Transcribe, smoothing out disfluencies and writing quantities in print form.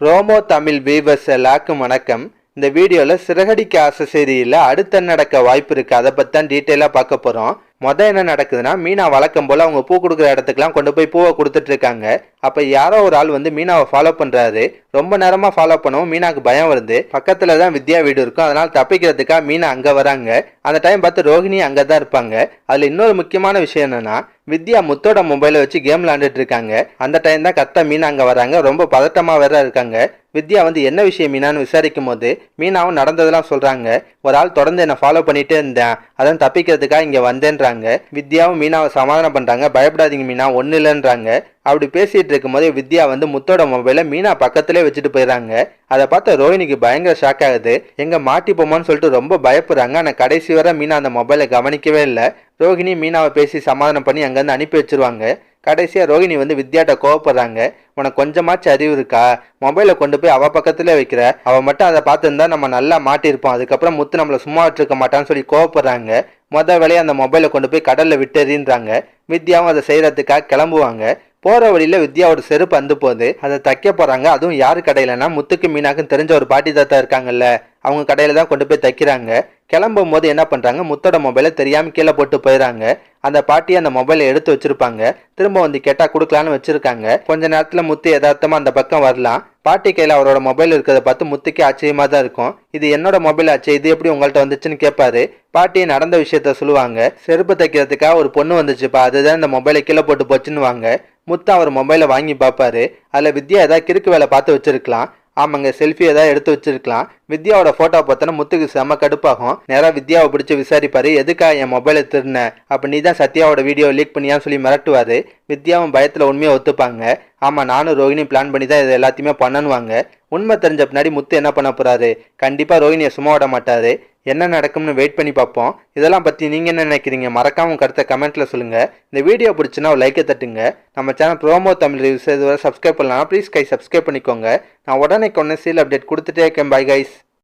ரோமோ Tamil viewers எல்லாருக்கும் வணக்கம். இந்த வீடியோவில் சிறகடிக்க ஆசை சீரியலில் அடுத்த நடக்க வாய்ப்பு இருக்குது. அதை பற்றி தான் டீட்டெயிலாக பார்க்க போகிறோம். என்ன நடக்குதுன்னா, மீனா வழக்கம் போல் அவங்க பூ கொடுக்குற இடத்துக்குலாம் கொண்டு போய் பூவை கொடுத்துட்டு இருக்காங்க. அப்போ யாரோ ஒரு ஆள் வந்து மீனாவை ஃபாலோ பண்ணுறாரு. ரொம்ப நேரமாக ஃபாலோ பண்ணவும் மீனாவுக்கு பயம் வருது. பக்கத்தில் தான் வித்யா வீடு இருக்கும். அதனால் தப்பிக்கிறதுக்காக மீனா அங்கே வராங்க. அந்த டைம் பார்த்து ரோஹிணி அங்கே தான் இருப்பாங்க. அதில் இன்னொரு முக்கியமான விஷயம் என்னன்னா, வித்யா முத்தோட மொபைலை வச்சு கேம் விளாண்டுட்டு இருக்காங்க. அந்த டைம் தான் கரெக்டாக மீனா அங்கே வராங்க. ரொம்ப பதட்டமாக வேற இருக்காங்க. வித்யா வந்து என்ன விஷயம் மீனான்னு விசாரிக்கும் போது மீனாவும் நடந்ததெல்லாம் சொல்றாங்க. ஒரு ஆள் தொடர்ந்து என்ன ஃபாலோ பண்ணிட்டே இருந்தேன், அதான் தப்பிக்கிறதுக்காக இங்க வந்தேன்றாங்க. வித்யாவும் மீனாவை சமாதானம் பண்றாங்க. பயப்படாதீங்க மீனா, ஒண்ணு இல்லைன்றாங்க. அப்படி பேசிட்டு இருக்கும் போதே வித்யா வந்து முத்தோட மொபைலை மீனா பக்கத்திலே வச்சுட்டு போயிடறாங்க. அதை பார்த்த ரோஹிணிக்கு பயங்கர ஷாக் ஆகுது. எங்க மாட்டிப்போமான்னு சொல்லிட்டு ரொம்ப பயப்படுறாங்க. ஆனால் கடைசி வரை மீனா அந்த மொபைலை கவனிக்கவே இல்லை. ரோஹிணி மீனாவை பேசி சமாதானம் பண்ணி அங்கேருந்து அனுப்பி வச்சிருவாங்க. கடைசியாக ரோஹிணி வந்து வித்யாட்ட கோவப்படுறாங்க. உனக்கு கொஞ்சமாச்சும் அறிவு இருக்கா? மொபைலை கொண்டு போய் அவள் பக்கத்துலேயே வைக்கிற. அவள் மட்டும் அதை பார்த்துருந்தா நம்ம நல்லா மாட்டியிருப்போம். அதுக்கப்புறம் முத்து நம்மளை சும்மா விட்டுருக்க மாட்டான்னு சொல்லி கோவப்படுறாங்க. வேலையை அந்த மொபைலை கொண்டு போய் கடலில் விட்டுறின்றாங்க. வித்யாவும் அதை செய்கிறதுக்காக கிளம்புவாங்க. போகிற வழியில் வித்யாவோட செருப்பு வந்து போகுது. அதை தைக்க போகிறாங்க. அதுவும் யார் கடையிலன்னா, முத்துக்கு மீனாக்குன்னு தெரிஞ்ச ஒரு பாட்டி தாத்தா இருக்காங்கல்ல, அவங்க கடையில் தான் கொண்டு போய் தைக்கிறாங்க. கிளம்பும் போது என்ன பண்ணுறாங்க, முத்தோட மொபைலை தெரியாமல் கீழே போட்டு போயிடறாங்க. அந்த பாட்டி அந்த மொபைலை எடுத்து வச்சிருப்பாங்க. திரும்ப வந்து கேட்டால் கொடுக்கலான்னு வச்சிருக்காங்க. கொஞ்ச நேரத்தில் முத்து யதார்த்தமாக அந்த பக்கம் வரலாம். பாட்டி கையில் அவரோட மொபைல் இருக்கிறத பார்த்து முத்துக்கே ஆச்சரியமாக தான் இருக்கும். இது என்னோட மொபைல் ஆச்சு, இது எப்படி உங்கள்கிட்ட வந்துச்சுன்னு கேட்பாரு. பாட்டி நடந்த விஷயத்த சொல்லுவாங்க. செருப்பு தைக்கிறதுக்காக ஒரு பொண்ணு வந்துச்சுப்பா, அதுதான் இந்த மொபைலை கீழே போட்டு போச்சுன்னு வாங்க. முத்து அவர் மொபைலை வாங்கி பார்ப்பாரு. அதில் வித்யா ஏதாவது கிறுக்கு வேலை பார்த்து வச்சிருக்கலாம். ஆமாங்க, செல்ஃபி ஏதாவது எடுத்து வச்சிருக்கலாம். வித்யாவோட போட்டோ பார்த்தோன்னா முத்துக்கு செம்ம கடுப்பாகும். நேராக வித்யாவை பிடிச்சி விசாரிப்பாரு. எதுக்கா என் மொபைலை திருன? அப்போ நீ தான் சத்யாவோட வீடியோ லீக் பண்ணியான்னு சொல்லி மிரட்டுவாரு. வித்யாவும் பயத்தில் உண்மையை ஒத்துப்பாங்க. ஆமாம், நானும் ரோஹிணி பிளான் பண்ணி தான் இது எல்லாத்தையுமே பண்ணணுவாங்க. உண்மை தெரிஞ்ச பின்னாடி முத்து என்ன பண்ண போறாரு? கண்டிப்பாக ரோஹிணியை சும்மா விட மாட்டாரு. என்ன நடக்கும்னு வெயிட் பண்ணி பார்ப்போம். இதெல்லாம் பற்றி நீங்கள் என்ன நினைக்கிறீங்க? மறக்காம கருத்தை கமெண்ட்டில் சொல்லுங்கள். இந்த வீடியோ பிடிச்சுன்னா ஒரு லைக்கை தட்டுங்க. நம்ம சேனல் ரோமோ தமிழ் ரிவ்யூஸ் இதுவரை சப்ஸ்கிரைப் பண்ணலாம். ப்ளீஸ் சப்ஸ்கிரைப் பண்ணிக்கோங்க. நான் உடனே சீல் அப்டேட் கொடுத்துட்டே இருக்கேன். Bye guys.